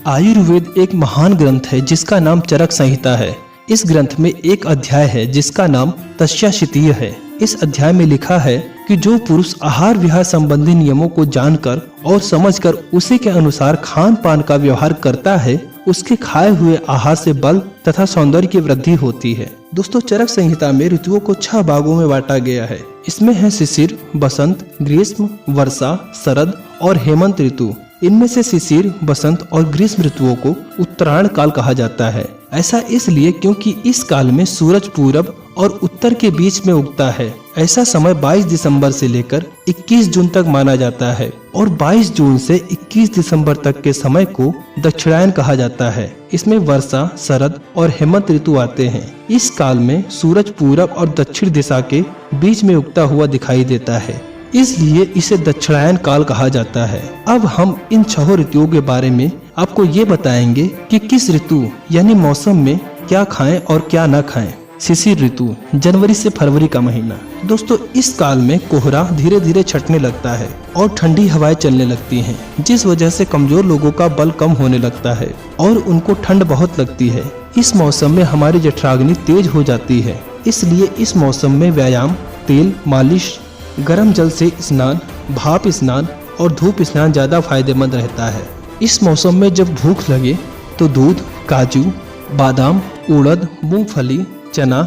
आयुर्वेद एक महान ग्रंथ है जिसका नाम चरक संहिता है। इस ग्रंथ में एक अध्याय है जिसका नाम तस्याशीतीय है। इस अध्याय में लिखा है कि जो पुरुष आहार विहार संबंधी नियमों को जानकर और समझकर उसी के अनुसार खान पान का व्यवहार करता है, उसके खाए हुए आहार से बल तथा सौंदर्य की वृद्धि होती है। दोस्तों, चरक संहिता में ऋतुओं को 6 भागों में बांटा गया है। इसमें है शिशिर, बसंत, ग्रीष्म, वर्षा, शरद और हेमंत ऋतु। इनमें से शिशिर, बसंत और ग्रीष्म ऋतुओं को उत्तरायण काल कहा जाता है। ऐसा इसलिए क्योंकि इस काल में सूरज पूरब और उत्तर के बीच में उगता है। ऐसा समय 22 दिसंबर से लेकर 21 जून तक माना जाता है और 22 जून से 21 दिसंबर तक के समय को दक्षिणायन कहा जाता है। इसमें वर्षा, शरद और हेमंत ऋतु आते हैं। इस काल में सूरज पूरब और दक्षिण दिशा के बीच में उगता हुआ दिखाई देता है, इसलिए इसे दक्षिणायन काल कहा जाता है। अब हम इन 6 ऋतुओं के बारे में आपको ये बताएंगे कि किस ऋतु यानी मौसम में क्या खाएं और क्या न खाएं। शिशिर ऋतु, जनवरी से फरवरी का महीना। दोस्तों, इस काल में कोहरा धीरे धीरे छटने लगता है और ठंडी हवाएं चलने लगती हैं, जिस वजह से कमजोर लोगों का बल कम होने लगता है और उनको ठंड बहुत लगती है। इस मौसम में हमारी जठराग्नि तेज हो जाती है, इसलिए इस मौसम में व्यायाम, तेल मालिश, गर्म जल से स्नान, भाप स्नान और धूप स्नान ज्यादा फायदेमंद रहता है। इस मौसम में जब भूख लगे तो दूध, काजू, बादाम, उड़द, मूंगफली, चना,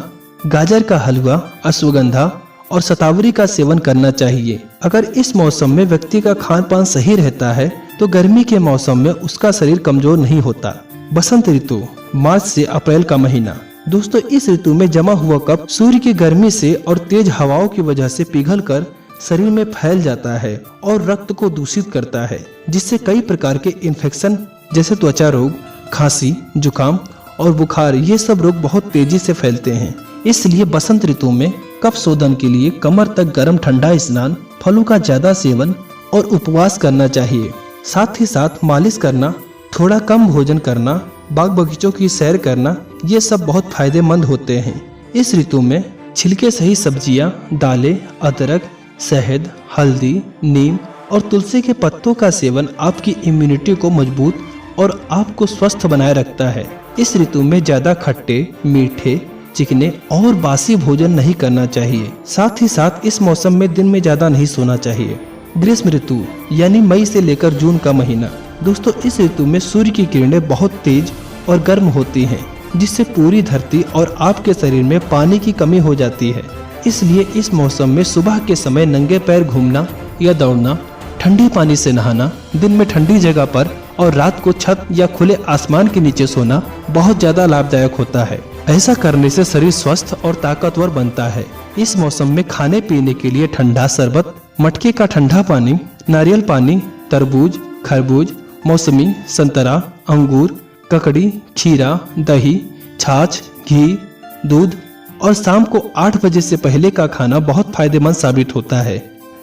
गाजर का हलवा, अश्वगंधा और शतावरी का सेवन करना चाहिए। अगर इस मौसम में व्यक्ति का खान पान सही रहता है तो गर्मी के मौसम में उसका शरीर कमजोर नहीं होता। बसंत ऋतु, मार्च से अप्रैल का महीना। दोस्तों, इस ऋतु में जमा हुआ कफ सूर्य की गर्मी से और तेज हवाओं की वजह से पिघलकर शरीर में फैल जाता है और रक्त को दूषित करता है, जिससे कई प्रकार के इन्फेक्शन जैसे त्वचा रोग, खांसी, जुकाम और बुखार ये सब रोग बहुत तेजी से फैलते हैं। इसलिए बसंत ऋतु में कफ शोधन के लिए कमर तक गर्म ठंडा स्नान, फलों का ज्यादा सेवन और उपवास करना चाहिए। साथ ही साथ मालिश करना, थोड़ा कम भोजन करना, बाग बगीचों की सैर करना, ये सब बहुत फायदेमंद होते हैं। इस ऋतु में छिलके सही सब्जियां, दालें, अदरक, शहद, हल्दी, नीम और तुलसी के पत्तों का सेवन आपकी इम्यूनिटी को मजबूत और आपको स्वस्थ बनाए रखता है। इस ऋतु में ज्यादा खट्टे, मीठे, चिकने और बासी भोजन नहीं करना चाहिए। साथ ही साथ इस मौसम में दिन में ज्यादा नहीं सोना चाहिए। ग्रीष्म ऋतु यानी मई से लेकर जून का महीना। दोस्तों, इस ऋतु में सूर्य की किरणें बहुत तेज और गर्म होती हैं, जिससे पूरी धरती और आपके शरीर में पानी की कमी हो जाती है। इसलिए इस मौसम में सुबह के समय नंगे पैर घूमना या दौड़ना, ठंडी पानी से नहाना, दिन में ठंडी जगह पर और रात को छत या खुले आसमान के नीचे सोना बहुत ज्यादा लाभदायक होता है। ऐसा करने से शरीर स्वस्थ और ताकतवर बनता है। इस मौसम में खाने पीने के लिए ठंडा शरबत, मटके का ठंडा पानी, नारियल पानी, तरबूज, खरबूज, मौसमी, संतरा, अंगूर, ककड़ी, खीरा, दही, छाछ, घी, दूध और शाम को 8 बजे से पहले का खाना बहुत फायदेमंद साबित होता है।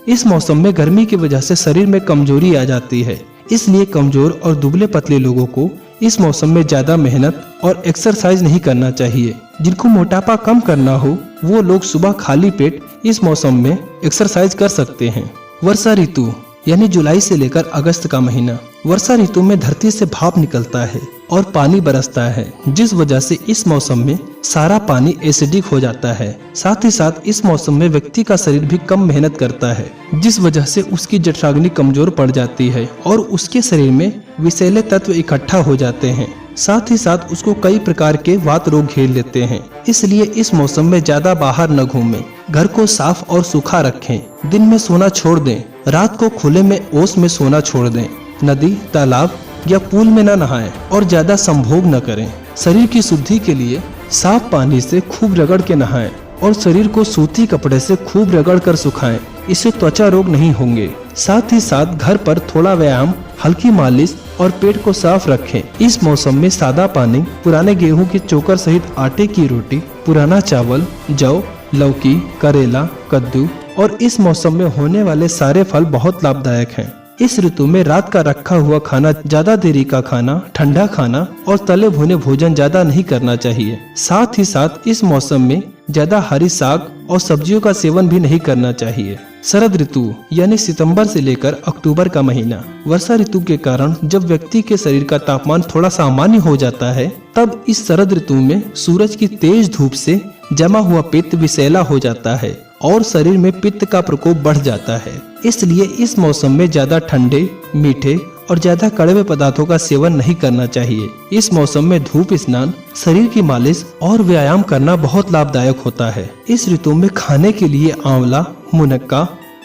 इस मौसम में गर्मी की वजह से शरीर में कमजोरी आ जाती है, इसलिए कमजोर और दुबले पतले लोगों को इस मौसम में ज्यादा मेहनत और एक्सरसाइज नहीं करना चाहिए। जिनको मोटापा कम करना हो वो लोग सुबह खाली पेट इस मौसम में एक्सरसाइज कर सकते हैं। वर्षा ऋतु यानी जुलाई से लेकर अगस्त का महीना। वर्षा ऋतु में धरती से भाप निकलता है और पानी बरसता है, जिस वजह से इस मौसम में सारा पानी एसिडिक हो जाता है। साथ ही साथ इस मौसम में व्यक्ति का शरीर भी कम मेहनत करता है, जिस वजह से उसकी जठराग्नि कमजोर पड़ जाती है और उसके शरीर में विषैले तत्व इकट्ठा हो जाते हैं। साथ ही साथ उसको कई प्रकार के वात रोग घेर लेते हैं। इसलिए इस मौसम में ज्यादा बाहर न घूमें, घर को साफ और सूखा रखें, दिन में सोना छोड़ दें, रात को खुले में ओस में सोना छोड़ दें, नदी, तालाब या पूल में न नहाएं और ज्यादा संभोग न करें। शरीर की शुद्धि के लिए साफ पानी से खूब रगड़ के नहाएं और शरीर को सूती कपड़े से खूब रगड़ कर सुखाएं, इससे त्वचा रोग नहीं होंगे। साथ ही साथ घर पर थोड़ा व्यायाम, हल्की मालिश और पेट को साफ रखें। इस मौसम में सादा पानी, पुराने गेहूं के चोकर सहित आटे की रोटी, पुराना चावल, जौ, लौकी, करेला, कद्दू और इस मौसम में होने वाले सारे फल बहुत लाभदायक हैं। इस ऋतु में रात का रखा हुआ खाना, ज्यादा देरी का खाना, ठंडा खाना और तले भुने भोजन ज्यादा नहीं करना चाहिए। साथ ही साथ इस मौसम में ज्यादा हरी साग और सब्जियों का सेवन भी नहीं करना चाहिए। शरद ऋतु यानी सितंबर से लेकर अक्टूबर का महीना। वर्षा ऋतु के कारण जब व्यक्ति के शरीर का तापमान थोड़ा सामान्य हो जाता है, तब इस शरद ऋतु में सूरज की तेज धूप से जमा हुआ पित्त विषैला हो जाता है और शरीर में पित्त का प्रकोप बढ़ जाता है। इसलिए इस मौसम में ज्यादा ठंडे, मीठे और ज्यादा कड़वे पदार्थों का सेवन नहीं करना चाहिए। इस मौसम में धूप स्नान, शरीर की मालिश और व्यायाम करना बहुत लाभदायक होता है। इस ऋतु में खाने के लिए आंवला, मुनक्का,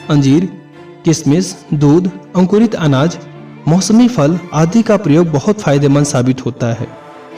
अंजीर, किशमिश, दूध, अंकुरित अनाज, मौसमी फल आदि का प्रयोग बहुत फायदेमंद साबित होता है।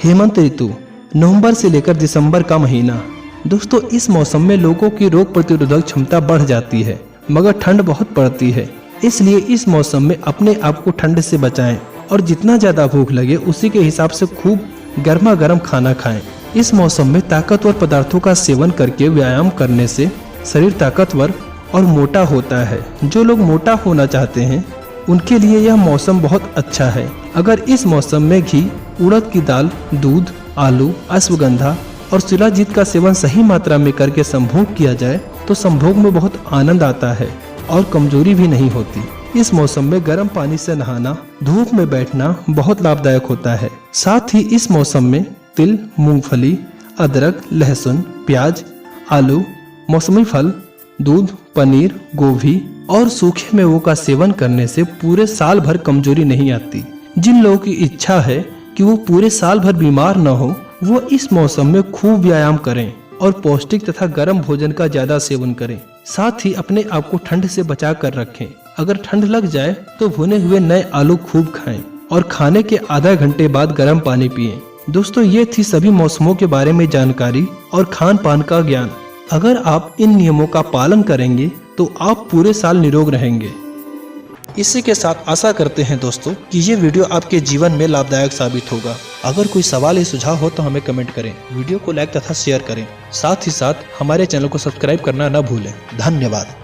हेमंत ऋतु नवंबर से लेकर दिसंबर का महीना। दोस्तों, इस मौसम में लोगों की रोग प्रतिरोधक क्षमता बढ़ जाती है, मगर ठंड बहुत पड़ती है। इसलिए इस मौसम में अपने आप को ठंड से बचाएं और जितना ज्यादा भूख लगे उसी के हिसाब से खूब गर्मा गर्म खाना खाएं। इस मौसम में ताकतवर पदार्थों का सेवन करके व्यायाम करने से शरीर ताकतवर और मोटा होता है। जो लोग मोटा होना चाहते हैं उनके लिए यह मौसम बहुत अच्छा है। अगर इस मौसम में घी, उड़द की दाल, दूध, आलू, अश्वगंधा और शिलाजीत का सेवन सही मात्रा में करके संभोग किया जाए तो संभोग में बहुत आनंद आता है और कमजोरी भी नहीं होती। इस मौसम में गर्म पानी से नहाना, धूप में बैठना बहुत लाभदायक होता है। साथ ही इस मौसम में तिल, मूंगफली, अदरक, लहसुन, प्याज, आलू, मौसमी फल, दूध, पनीर, गोभी और सूखे मेवों का सेवन करने से पूरे साल भर कमजोरी नहीं आती। जिन लोगों की इच्छा है कि वो पूरे साल भर बीमार न हो, वो इस मौसम में खूब व्यायाम करें और पौष्टिक तथा गर्म भोजन का ज्यादा सेवन करें। साथ ही अपने आप को ठंड से बचा कर रखें। अगर ठंड लग जाए तो भुने हुए नए आलू खूब खाएं और खाने के आधा घंटे बाद गर्म पानी पिएं। दोस्तों, ये थी सभी मौसमों के बारे में जानकारी और खान पान का ज्ञान। अगर आप इन नियमों का पालन करेंगे तो आप पूरे साल निरोग रहेंगे। इसी के साथ आशा करते हैं दोस्तों कि ये वीडियो आपके जीवन में लाभदायक साबित होगा। अगर कोई सवाल या सुझाव हो तो हमें कमेंट करें, वीडियो को लाइक तथा शेयर करें। साथ ही साथ हमारे चैनल को सब्सक्राइब करना न भूलें। धन्यवाद।